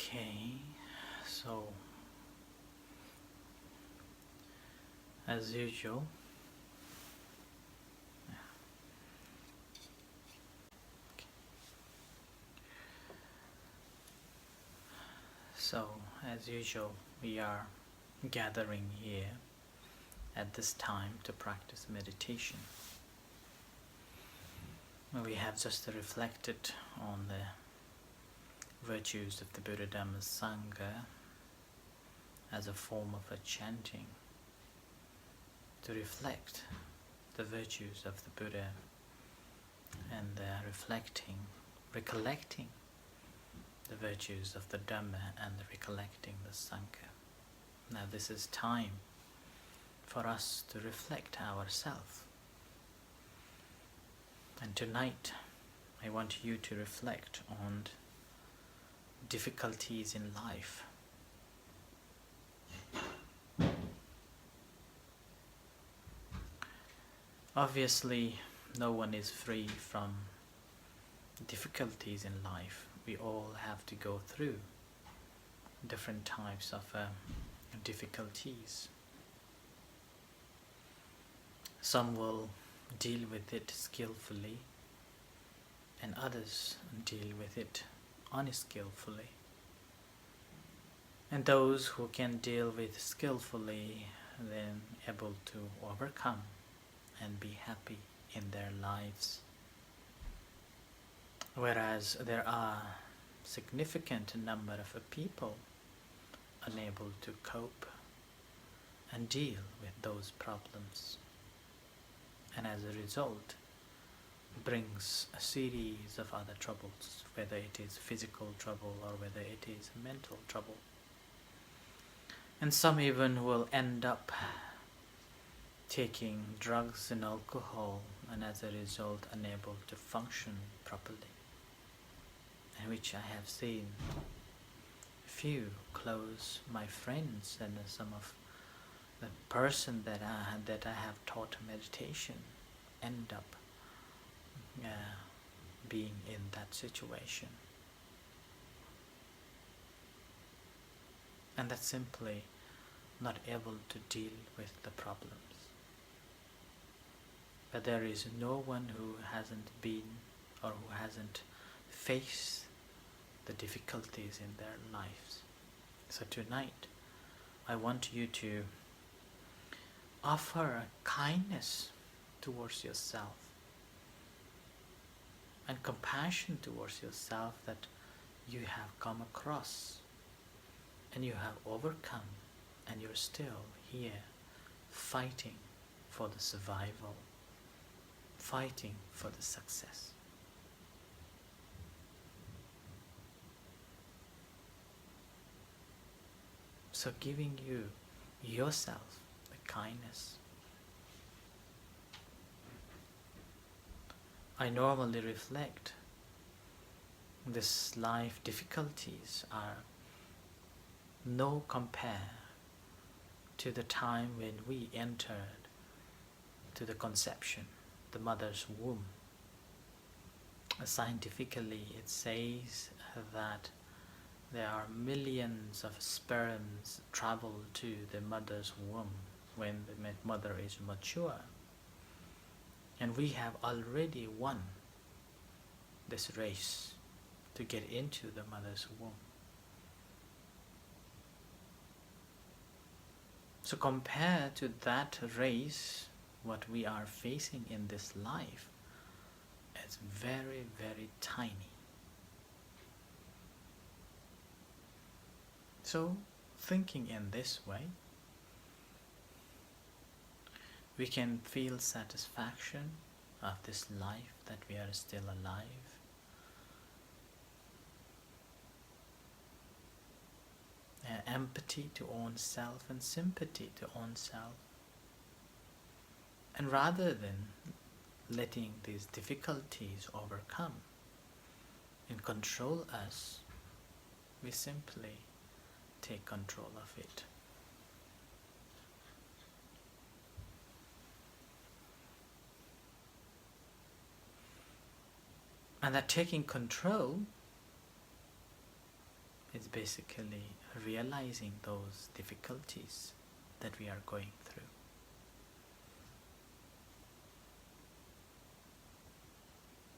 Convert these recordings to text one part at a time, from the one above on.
Okay, so as usual, so as usual, we are gathering here at this time to practice meditation. We have just reflected on the virtues of the Buddha Dhamma Sangha as a form of a chanting to reflect the virtues of the Buddha and recollecting the virtues of the Dhamma and recollecting the Sangha. Now this is time for us to reflect ourselves. And tonight I want you to reflect on difficulties in life. Obviously, no one is free from difficulties in life. We all have to go through different types of difficulties. Some will deal with it skillfully, and others deal with it unskillfully. And those who can deal with skillfully, then able to overcome and be happy in their lives. Whereas there are significant number of people unable to cope and deal with those problems, and as a result brings a series of other troubles, whether it is physical trouble or whether it is mental trouble. And some even will end up taking drugs and alcohol, and as a result unable to function properly, and which I have seen few close my friends and some of the person that I have taught meditation end up being in that situation. And that's simply not able to deal with the problems. But there is no one who hasn't been or who hasn't faced the difficulties in their lives. So tonight I want you to offer a kindness towards yourself and compassion towards yourself that you have come across and you have overcome, and you're still here fighting for the survival, fighting for the success. So giving you yourself the kindness. I normally reflect this life difficulties are no compare to the time when we entered to the conception, the mother's womb. Scientifically it says that there are millions of sperms travel to the mother's womb when the mother is mature. And we have already won this race to get into the mother's womb. So compared to that race, what we are facing in this life is very, very tiny. So thinking in this way, we can feel satisfaction of this life, that we are still alive. Empathy to own self and sympathy to own self. And rather than letting these difficulties overcome and control us, we simply take control of it. And that taking control is basically realizing those difficulties that we are going through.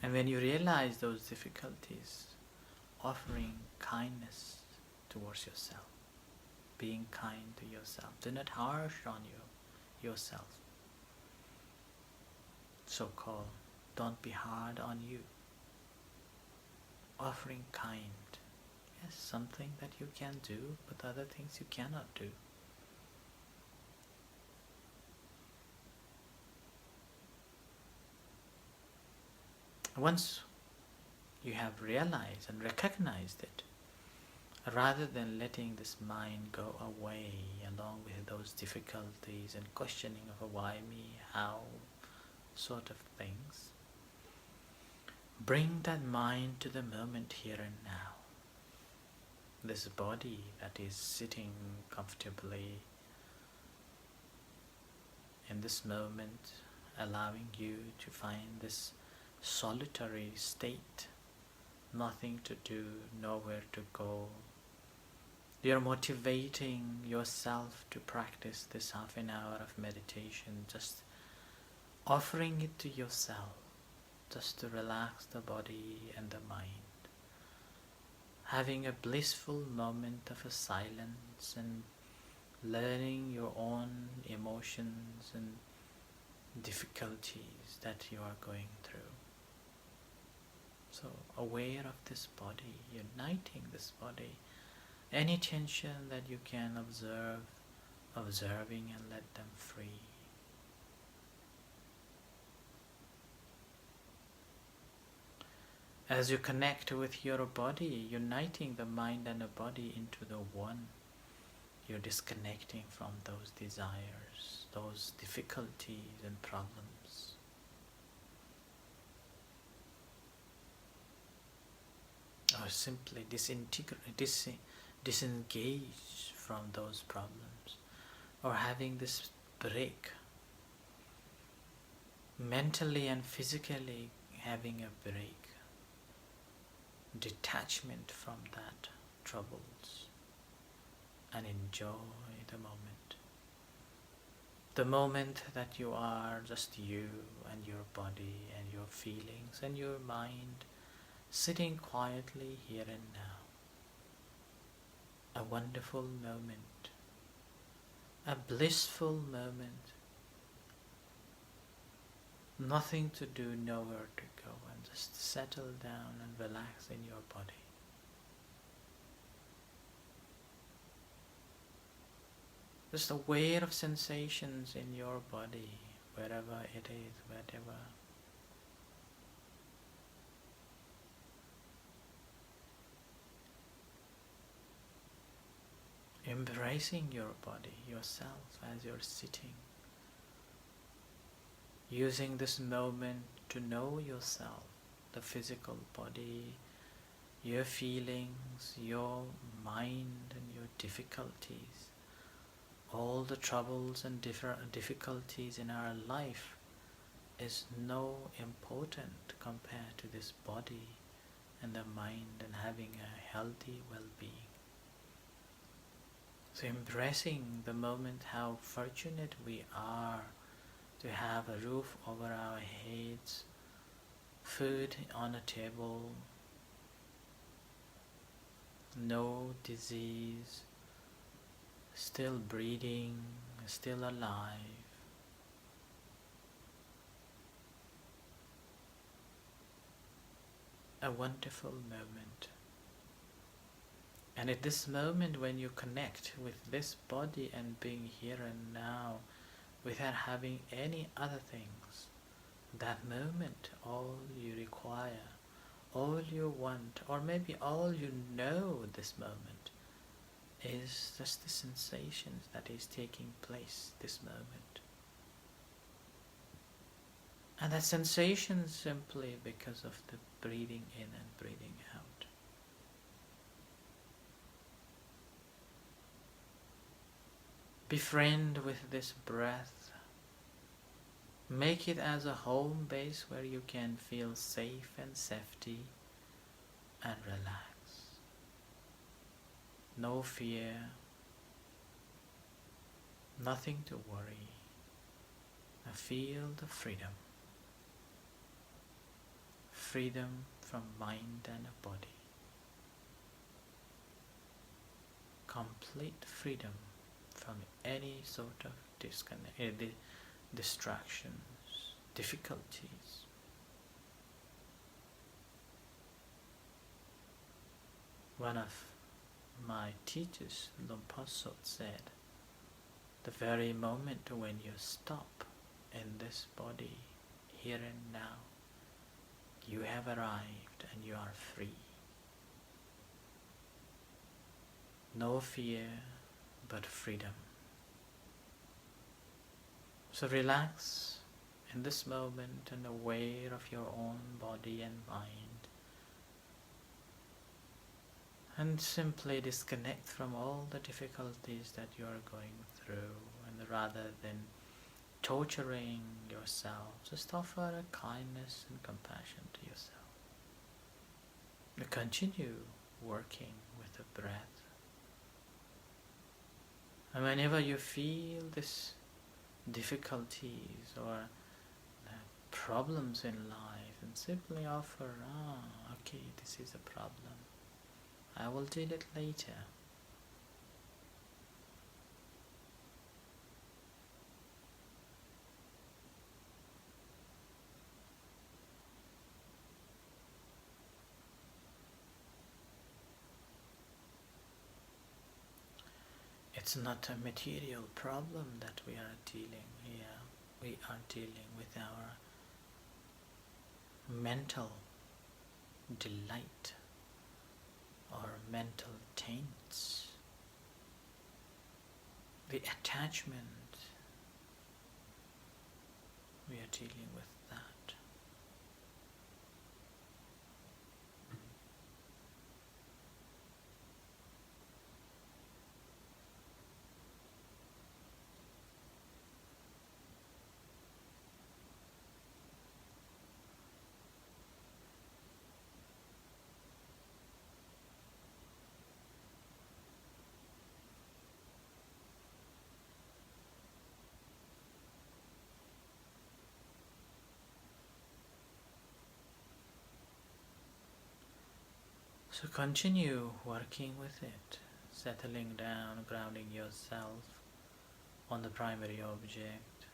And when you realize those difficulties, offering kindness towards yourself, being kind to yourself. Do not harsh on yourself. So-called, don't be hard on you. Offering kind. Yes, something that you can do, but other things you cannot do. Once you have realized and recognized it, rather than letting this mind go away along with those difficulties and questioning of why me, how, sort of things, bring that mind to the moment here and now. This body that is sitting comfortably in this moment, allowing you to find this solitary state, nothing to do, nowhere to go. You're motivating yourself to practice this half an hour of meditation, just offering it to yourself, just to relax the body and the mind. Having a blissful moment of a silence and learning your own emotions and difficulties that you are going through. So aware of this body, uniting this body, any tension that you can observe, observing and let them free. As you connect with your body, uniting the mind and the body into the one, you're disconnecting from those desires, those difficulties and problems. Or simply disengage from those problems, or having this break, mentally and physically having a break, detachment from that troubles, and enjoy the moment. The moment that you are just you and your body and your feelings and your mind sitting quietly here and now. A wonderful moment, a blissful moment, nothing to do, nowhere to go, and just settle down and relax in your body. Just aware of sensations in your body, wherever it is, whatever. Embracing your body, yourself, as you're sitting. Using this moment to know yourself, the physical body, your feelings, your mind and your difficulties, all the troubles and difficulties in our life is no important compared to this body and the mind and having a healthy well-being. So embracing the moment, how fortunate we are to have a roof over our heads, food on a table, no disease, still breathing, still alive. A wonderful moment. And at this moment when you connect with this body and being here and now without having any other things, that moment all you require, all you want, or maybe all you know this moment is just the sensations that is taking place this moment. And that sensation simply because of the breathing in and breathing out. Befriend with this breath. Make it as a home base where you can feel safe and safety and relax. no fear, nothing to worry. I feel the freedom. Freedom from mind and body. Complete freedom from any sort of distractions, difficulties. One of my teachers, Luang Por Sot, said, the very moment when you stop in this body, here and now, you have arrived and you are free. No fear but freedom. So relax in this moment and aware of your own body and mind, and simply disconnect from all the difficulties that you are going through, and rather than torturing yourself, just offer a kindness and compassion to yourself. And continue working with the breath. And whenever you feel this difficulties or problems in life, and simply offer, okay, this is a problem, I will deal it later. It's not a material problem that we are dealing here. We are dealing with our mental delight or mental taints, the attachment. We are dealing with that. So continue working with it, settling down, grounding yourself on the primary object,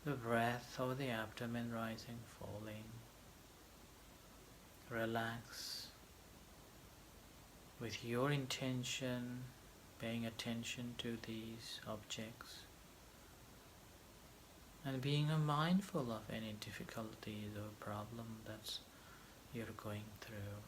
the breath or the abdomen rising, falling. Relax with your intention, paying attention to these objects and being mindful of any difficulties or problem that you're going through.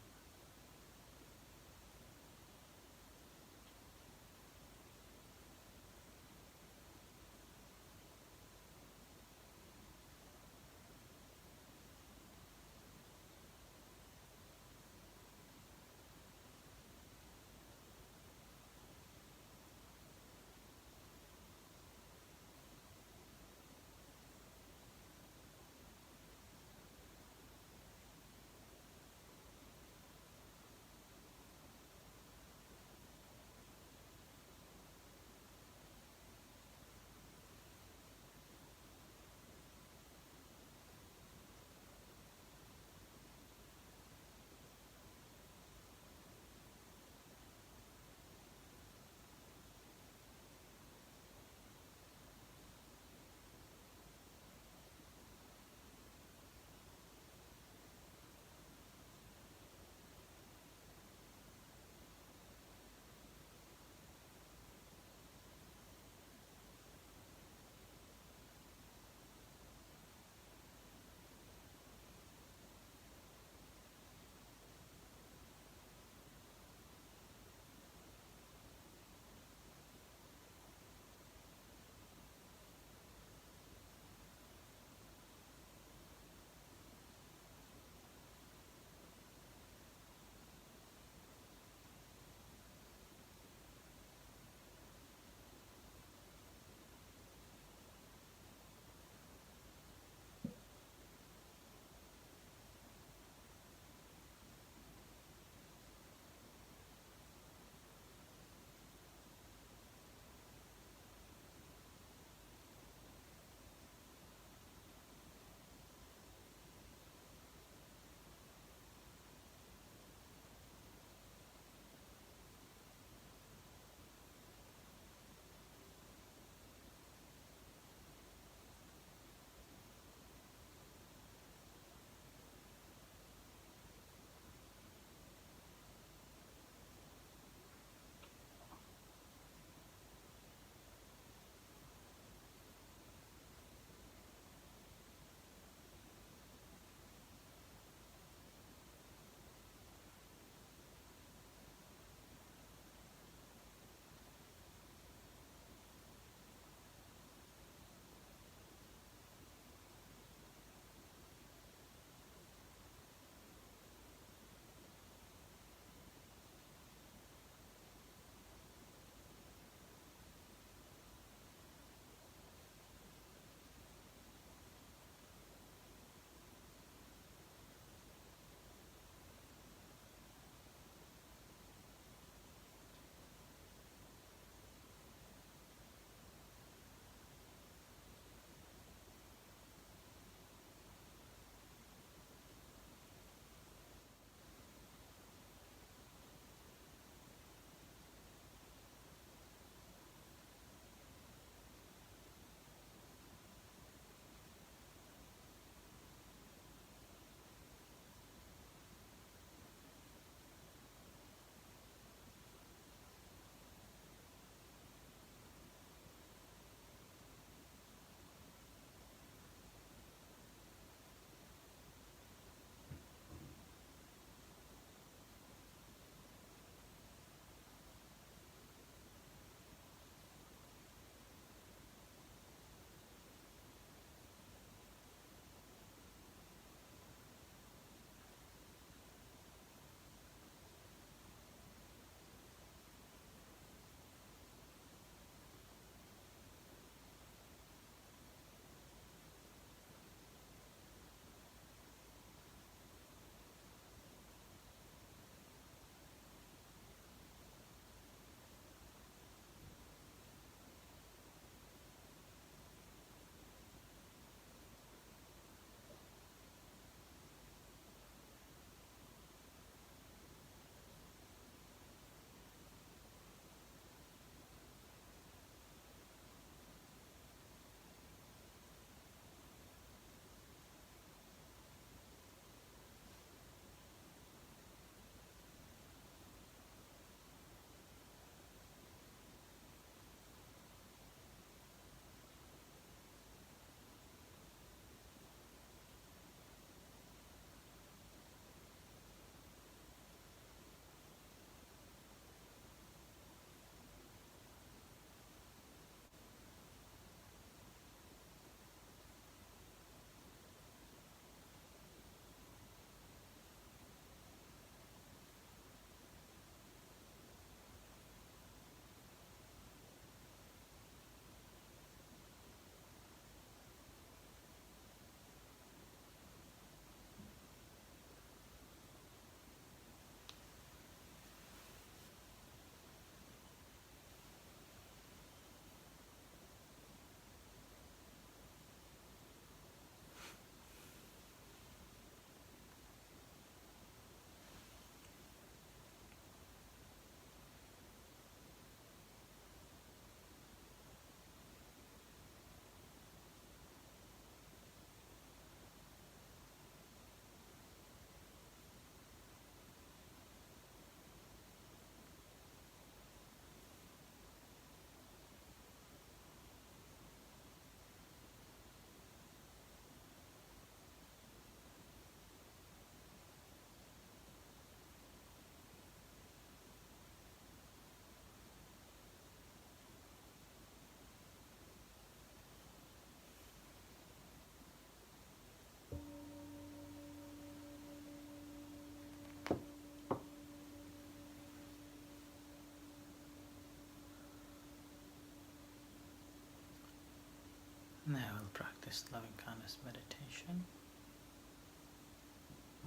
Now we'll practice loving kindness meditation,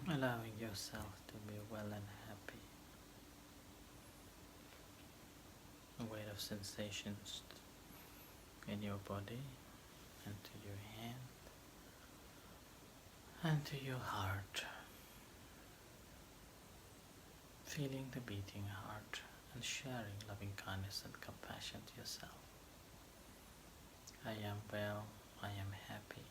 allowing yourself to be well and happy. Aware of sensations in your body and to your hand and to your heart. Feeling the beating heart and sharing loving kindness and compassion to yourself. I am well, I am happy.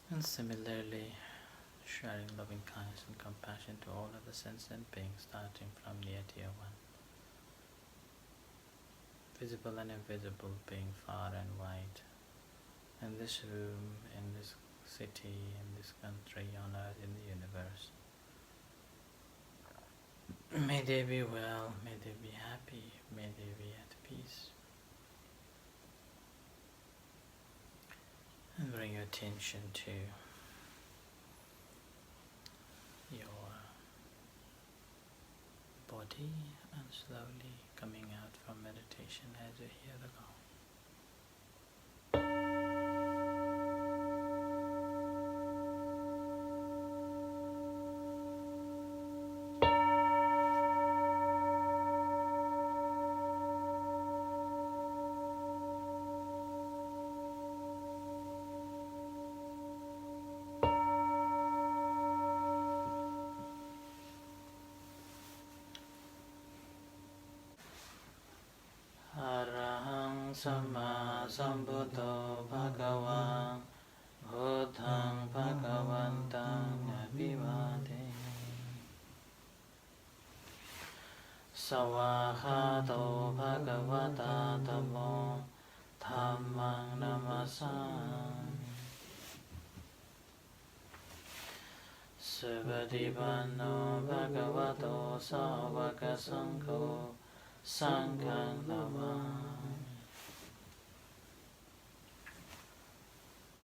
And similarly, sharing loving kindness and compassion to all other sentient beings, starting from near to your one. Visible and invisible, being far and wide. In this room, in this city, in this country, on earth, in the universe. May they be well, may they be happy, may they be at peace. And bring your attention to your body and slowly coming out from meditation as you hear the gong. Arahang Samma Sambuddho Bhagavan Buddhang Bhagavantang Abhivademi Savahato Bhagavata Dhammo Dhammang Namasami Subhadipano Bhagavato Savaka Sangho Sanghang Namami